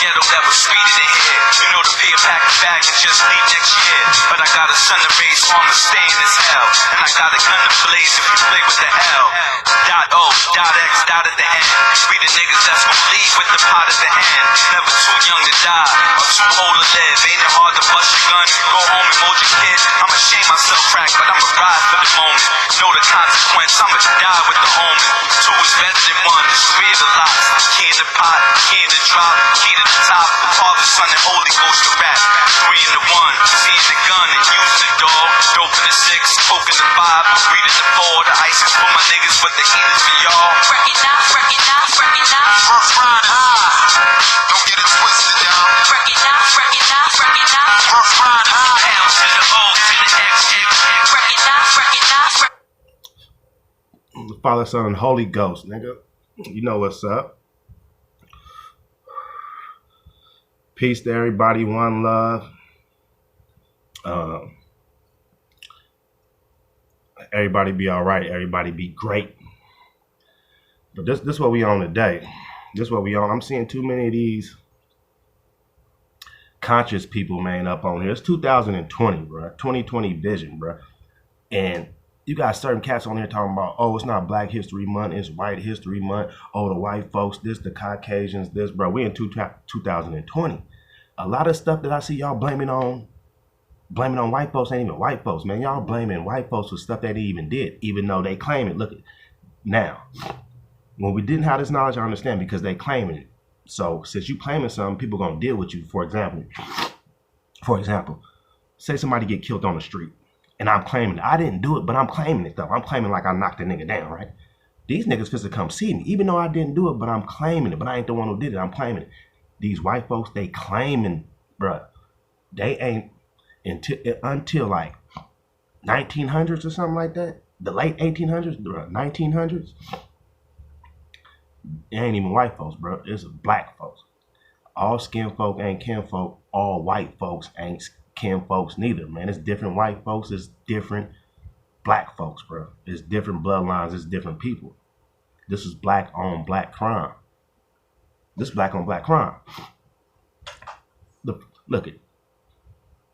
ghetto that was sweeter than here. You know the beer pack a bag and just leave next year. But I got a son to raise, so I'ma stay in this hell. And I got a gun to blaze if you play with the L. .O, .X, dot at the end. We the niggas that's gon' leave with the pot at the end. Never too young to die, or too old to live. Ain't it hard to bust your gun, go home and mold your kid? I'ma shame myself crack, but I'ma ride for the moment. Know the consequence, I'ma die with the omen. Two is better than one, there's three of the lots. Key in the pot, key in the drop, key to the top. Father, Son, and Holy Ghost to rap. Three in the one, seeing the gun and using the dog. Dope in the six, coke in the five, weed in the four. The ice is for my niggas, but the heat is for y'all. Recognize. First ride high, don't get it twisted, y'all. Recognize. First ride high. L to the O to the X. Recognize. Father, Son, and Holy Ghost, nigga. You know what's up. Peace to everybody, one love. Everybody be all right. Everybody be great. But this what we on today. This what we on. I'm seeing too many of these conscious people, man, up on here. It's 2020, bro. 2020 vision, bro. And you got certain cats on here talking about, oh, it's not Black History Month, it's White History Month. Oh, the white folks, this, the Caucasians, this, bro. We in 2020. A lot of stuff that I see y'all blaming on white folks ain't even white folks, man. Y'all blaming white folks for stuff they even did, even though they claim it. Look at now. When we didn't have this knowledge, I understand, because they claiming it. So since you claiming something, people gonna deal with you. For example, say somebody get killed on the street, and I'm claiming it. I didn't do it, but I'm claiming it though. I'm claiming like I knocked the nigga down, right? These niggas supposed to come see me, even though I didn't do it, but I'm claiming it. But I ain't the one who did it. I'm claiming it. These white folks, they claiming, bruh. They ain't until like 1900s or something like that. The late 1800s, the 1900s. It ain't even white folks, bro. It's black folks. All skin folk ain't kin folk. All white folks ain't kin folks neither, man. It's different white folks. It's different black folks, bro. It's different bloodlines. It's different people. This is black on black crime. This is black on black crime. Look it.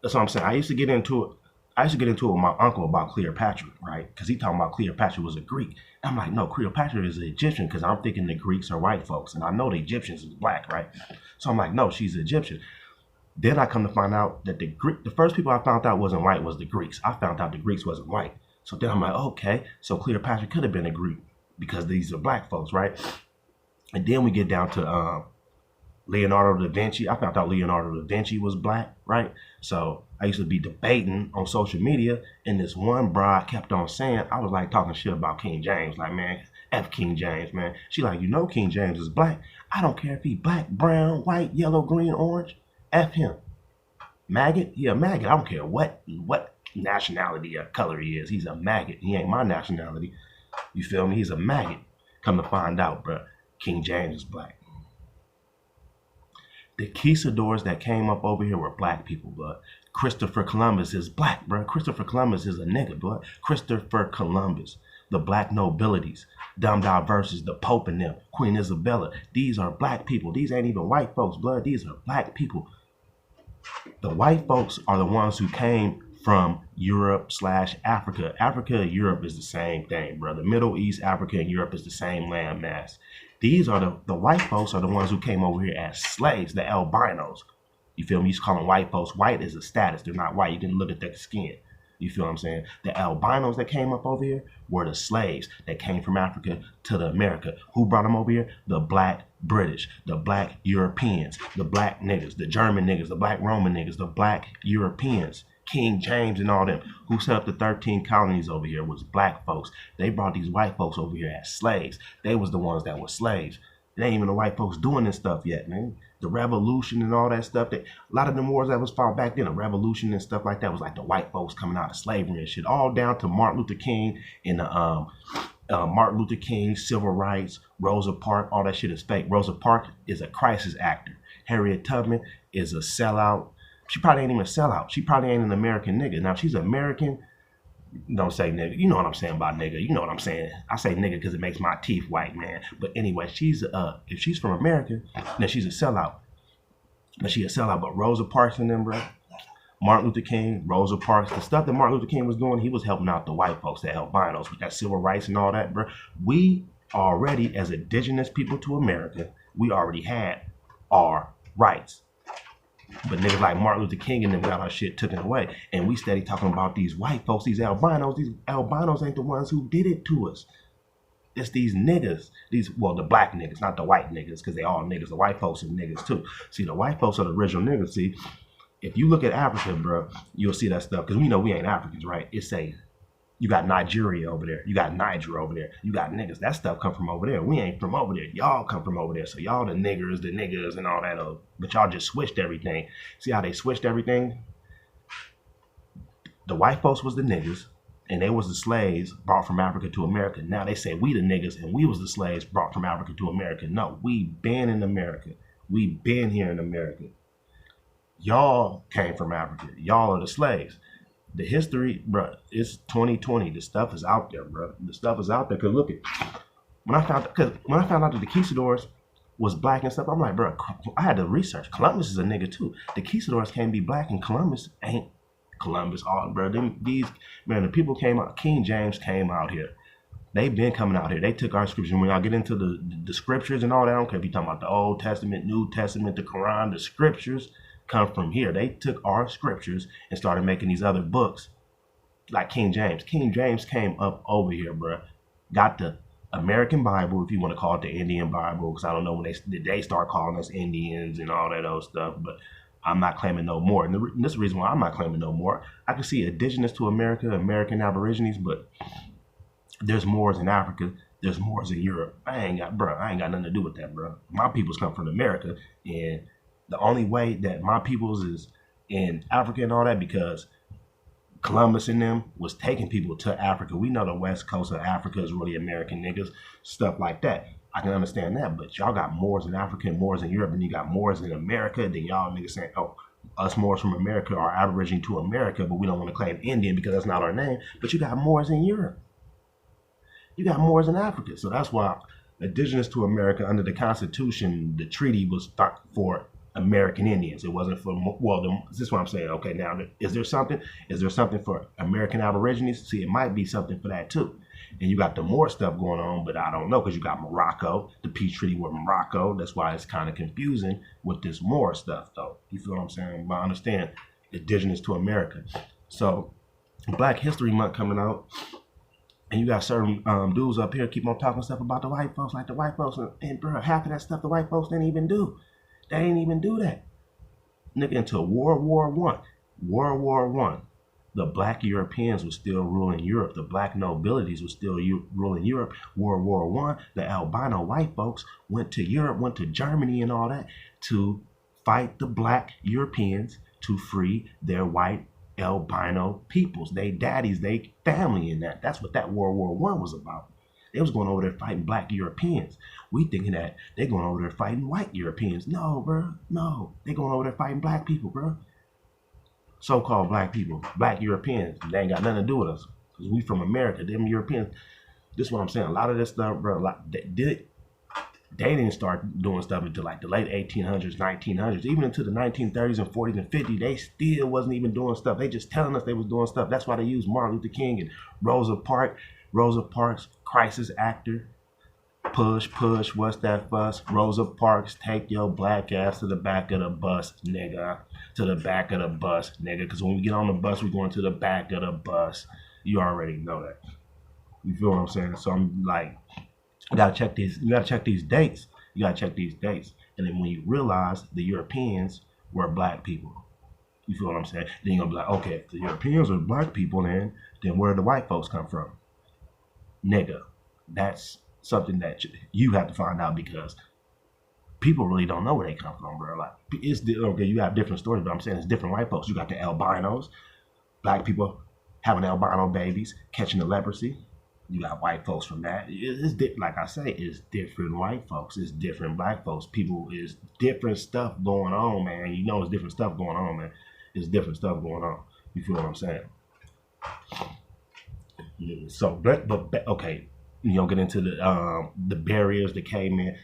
That's what I'm saying. I used to get into it with my uncle about Cleopatra, right? Because he talking about Cleopatra was a Greek. I'm like, no, Cleopatra is an Egyptian, because I'm thinking the Greeks are white folks, and I know the Egyptians is black, right? So I'm like, no, she's Egyptian. Then I come to find out that the first people I found out wasn't white was the Greeks. I found out the Greeks wasn't white. So then I'm like, okay, so Cleopatra could have been a Greek because these are black folks, right? And then we get down to Leonardo da Vinci. I found out Leonardo da Vinci was black, right? So I used to be debating on social media, and this one broad kept on saying, I was like talking shit about King James, like, man, F King James, man. She like, you know King James is black. I don't care if he black, brown, white, yellow, green, orange. F him. Maggot? Yeah, maggot. I don't care what nationality or color he is. He's a maggot. He ain't my nationality. You feel me? He's a maggot. Come to find out, bro, King James is black. The Conquistadors that came up over here were black people, but Christopher Columbus is black, bro. Christopher Columbus is a nigga, bro. Christopher Columbus, the black nobilities, Dumb Diverses, the Pope and them, Queen Isabella. These are black people. These ain't even white folks, blood. These are black people. The white folks are the ones who came from Europe/Africa. Africa and Europe is the same thing, bro. The Middle East, Africa, and Europe is the same landmass. These are the white folks are the ones who came over here as slaves, the albinos. You feel me? You used to call them white folks. White is a status. They're not white. You didn't look at their skin. You feel what I'm saying? The albinos that came up over here were the slaves that came from Africa to the America. Who brought them over here? The black British, the black Europeans, the black niggas, the German niggas, the black Roman niggas, the black Europeans. King James and all them who set up the 13 colonies over here was black folks. They brought these white folks over here as slaves. They was the ones that were slaves. It ain't even the white folks doing this stuff yet, man. The revolution and all that stuff, that a lot of them wars that was fought back then, the revolution and stuff like that was like the white folks coming out of slavery and shit, all down to Martin Luther King and the Martin Luther King, civil rights, Rosa Parks, all that shit is fake. Rosa Parks is a crisis actor. Harriet Tubman is a sellout. She probably ain't even a sellout. She probably ain't an American nigga. Now, if she's American, don't say nigga. You know what I'm saying about nigga. You know what I'm saying. I say nigga because it makes my teeth white, man. But anyway, if she's from America, then she's a sellout. But she a sellout. But Rosa Parks and them, bro. Martin Luther King, Rosa Parks, the stuff that Martin Luther King was doing, he was helping out the white folks, the albinos, with that civil rights and all that, bro. We already, as indigenous people to America, we already had our rights. But niggas like Martin Luther King and them got our shit taken away. And we steady talking about these white folks, these albinos. These albinos ain't the ones who did it to us. It's these niggas, the black niggas, not the white niggas, because they all niggas. The white folks are niggas too. See, the white folks are the original niggas. See, if you look at Africa, bro, you'll see that stuff. Because we know we ain't Africans, right? It's a, you got Nigeria over there. You got Niger over there. You got niggas. That stuff come from over there. We ain't from over there. Y'all come from over there. So y'all the niggas and all that. But y'all just switched everything. See how they switched everything? The white folks was the niggas. And they was the slaves brought from Africa to America. Now they say we the niggas and we was the slaves brought from Africa to America. No, we been in America. We been here in America. Y'all came from Africa. Y'all are the slaves. The history, bro, it's 2020. The stuff is out there, bro. The stuff is out there. Cause look at when I found out that the Conquistadors was black and stuff, I'm like, bro, I had to research. Columbus is a nigga too. The Conquistadors can't be black, and Columbus ain't Columbus. All bro, the people came out. King James came out here. They've been coming out here. They took our scriptures. When y'all get into the scriptures and all that, I don't care if you're talking about the Old Testament, New Testament, the Quran, the scriptures come from here. They took our scriptures and started making these other books like King James. King James came up over here, bro. Got the American Bible, if you want to call it the Indian Bible, because I don't know when they start calling us Indians and all that other stuff, but I'm not claiming no more. And this is the reason why I'm not claiming no more. I can see indigenous to America, American Aborigines, but there's Moors in Africa. There's Moors in Europe. I ain't got nothing to do with that, bro. My peoples come from America, and the only way that my peoples is in Africa and all that, because Columbus and them was taking people to Africa. We know the west coast of Africa is really American niggas, stuff like that. I can understand that, but y'all got Moors in Africa and Moors in Europe, and you got Moors in America. Then y'all niggas saying, oh, us Moors from America are aborigine to America, but we don't want to claim Indian because that's not our name. But you got Moors in Europe. You got Moors in Africa. So that's why indigenous to America under the Constitution, the treaty was for American Indians. It wasn't for, this is what I'm saying. Okay, now, is there something for American Aborigines? See, it might be something for that too. And you got the Moor stuff going on, but I don't know, because you got Morocco, the peace treaty with Morocco. That's why it's kind of confusing with this Moor stuff, though. You feel what I'm saying? But I understand indigenous to America. So Black History Month coming out, and you got certain dudes up here keep on talking stuff about the white folks, like the white folks, and bro, half of that stuff the white folks didn't even do. They ain't even do that. Nigga, until World War I, the black Europeans were still ruling Europe. The black nobilities were still ruling Europe. World War I, the albino white folks went to Europe, went to Germany and all that to fight the black Europeans to free their white albino peoples, they daddies, they family in that. That's what that World War I was about. They was going over there fighting black Europeans. We thinking that they going over there fighting white Europeans. No, bro. No. They going over there fighting black people, bro. So-called black people. Black Europeans. They ain't got nothing to do with us. Because we from America. Them Europeans. This is what I'm saying. A lot of this stuff, bro, they didn't start doing stuff until like the late 1800s, 1900s. Even into the 1930s and 40s and 50s, they still wasn't even doing stuff. They just telling us they was doing stuff. That's why they used Martin Luther King and Rosa Parks, crisis actor. Push, what's that fuss? Rosa Parks, take your black ass to the back of the bus, nigga. To the back of the bus, nigga. Because when we get on the bus, we're going to the back of the bus. You already know that. You feel what I'm saying? So I'm like, you gotta check these dates. And then when you realize the Europeans were black people, you feel what I'm saying? Then you're gonna be like, okay, if the Europeans are black people, then where do the white folks come from? Nigga, that's something that you have to find out, because people really don't know where they come from, bro. Like, it's okay, you have different stories, but I'm saying it's different white folks. You got the albinos, black people having albino babies, catching the leprosy. You got white folks from that. Like I say, it's different white folks. It's different black folks. People, is different stuff going on, man. You know, it's different stuff going on, man. It's different stuff going on. You feel what I'm saying? So, but okay, you know, get into the barriers that came in.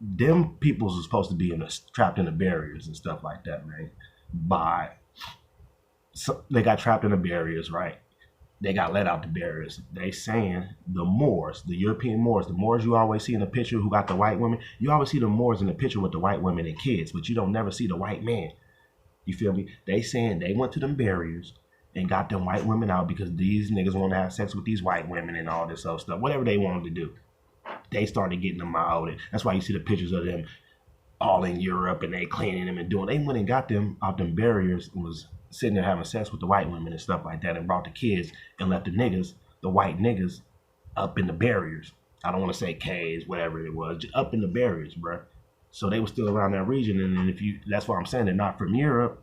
them peoples are supposed to be trapped in the barriers and stuff like that, man. They got trapped in the barriers, right? They got let out the barriers. They saying the Moors, the European Moors, the Moors you always see in the picture who got the white women, you always see the Moors in the picture with the white women and kids, but you don't never see the white man. You feel me? They saying they went to them barriers and got them white women out because these niggas want to have sex with these white women and all this other stuff. Whatever they wanted to do, they started getting them out. And that's why you see the pictures of them all in Europe and they cleaning them and doing. They went and got them out them barriers and was sitting there having sex with the white women and stuff like that and brought the kids and left the niggas, the white niggas, up in the barriers. I don't want to say caves, whatever it was, just up in the barriers, bro. So they were still around that region, and then that's why I'm saying they're not from Europe.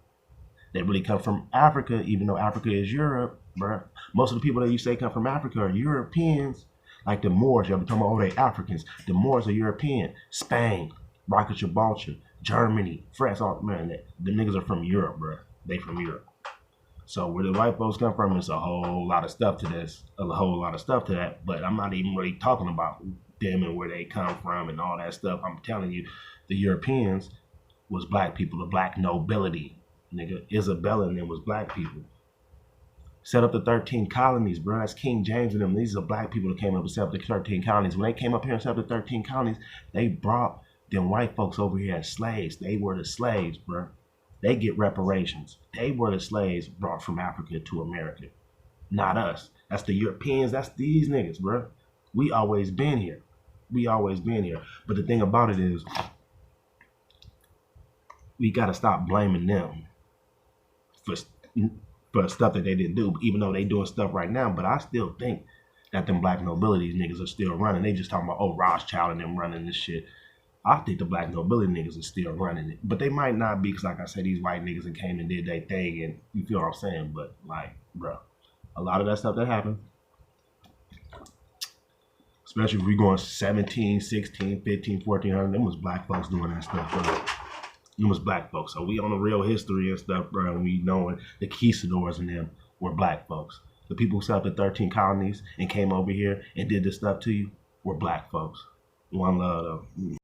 They really come from Africa, even though Africa is Europe, bro. Most of the people that you say come from Africa are Europeans, like the Moors. Y'all be talking about, oh, they Africans. The Moors are European. Spain, Rocket Gibraltar, Germany, France, all man, the niggas are from Europe, bro. They from Europe. So where the white folks come from, it's a whole lot of stuff to this, a whole lot of stuff to that. But I'm not even really talking about them and where they come from and all that stuff. I'm telling you, the Europeans was black people, the black nobility. Nigga, Isabella and them was black people. Set up the 13 colonies, bro. That's King James and them. These are black people that came up and set up the 13 colonies. When they came up here and set up the 13 colonies, they brought them white folks over here as slaves. They were the slaves, bro. They get reparations. They were the slaves brought from Africa to America. Not us. That's the Europeans. That's these niggas, bro. We always been here. We always been here. But the thing about it is, we got to stop blaming them for stuff that they didn't do, even though they doing stuff right now. But I still think that them black nobility niggas are still running. They just talking about, oh, Rothschild and them running this shit. I think the black nobility niggas are still running it. But they might not be, because like I said, these white niggas that came and did their thing, and you feel what I'm saying? But like, bro, a lot of that stuff that happened, especially if we going 17, 16, 15, 1400, them was black folks doing that stuff, bro. Them was black folks. So we on the real history and stuff, bro, and we knowing the conquistadors and them were black folks. The people who set up the 13 colonies and came over here and did this stuff to you were black folks. One love, though.